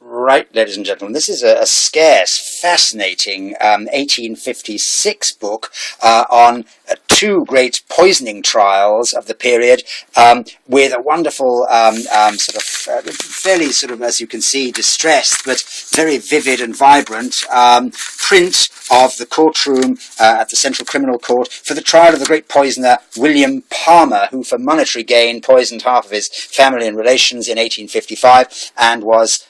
Right, ladies and gentlemen, this is a scarce, fascinating 1856 book on two great poisoning trials of the period, with a wonderful fairly sort of, as you can see, distressed but very vivid and vibrant print of the courtroom at the Central Criminal Court for the trial of the great poisoner William Palmer, who for monetary gain poisoned half of his family and relations in 1855 and was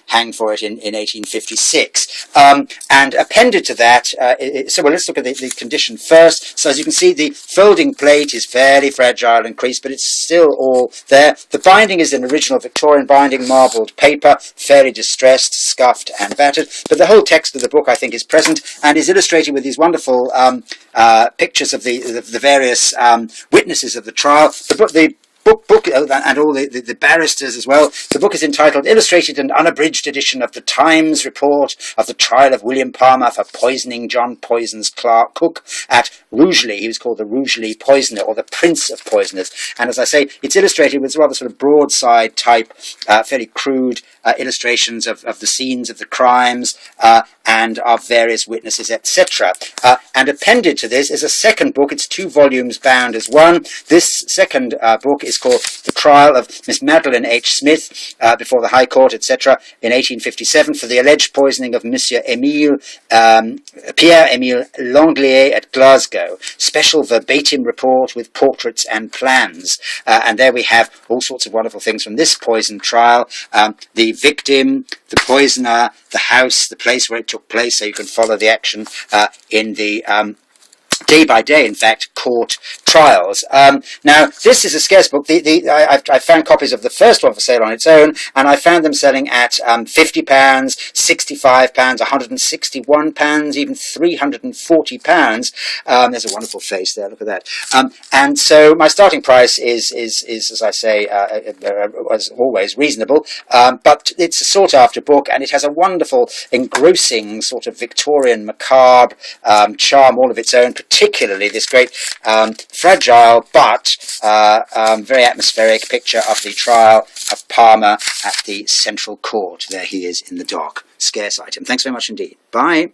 hanged for it in 1856. And appended to that, let's look at the condition first. So as you can see, the folding plate is fairly fragile and creased, but it's still all there. The binding is an original Victorian binding, marbled paper, fairly distressed, scuffed and battered. But the whole text of the book, I think, is present and is illustrated with these wonderful pictures of the various witnesses of the trial. The book and all the barristers as well. The book is entitled Illustrated and Unabridged Edition of the Times Report of the Trial of William Palmer for Poisoning John Poison's Cook at Rugeley. He was called the Rugeley Poisoner, or the Prince of Poisoners. And as I say, it's illustrated with rather sort of broadside type, fairly crude illustrations of the scenes of the crimes and of various witnesses, etc. And appended to this is a second book. It's 2 volumes bound as one. This second book is called The Trial of Miss Madeline H. Smith before the High Court, etc. in 1857 for the alleged poisoning of Monsieur Pierre-Emile Langlier at Glasgow. Special verbatim report with portraits and plans. And there we have all sorts of wonderful things from this poison trial. The victim, the poisoner, the house, the place where it took place, so you can follow the action in the day by day, in fact, court trials. Now, this is a scarce book. I found copies of the first one for sale on its own, and I found them selling at £50, £65, £161, even £340. There's a wonderful face there. Look at that. And so my starting price is as I say, was always reasonable. But it's a sought after book, and it has a wonderful, engrossing sort of Victorian macabre charm all of its own. Particularly this great fragile but very atmospheric picture of the trial of Palmer at the Central Court. There he is in the dock. Scarce item. Thanks very much indeed. Bye.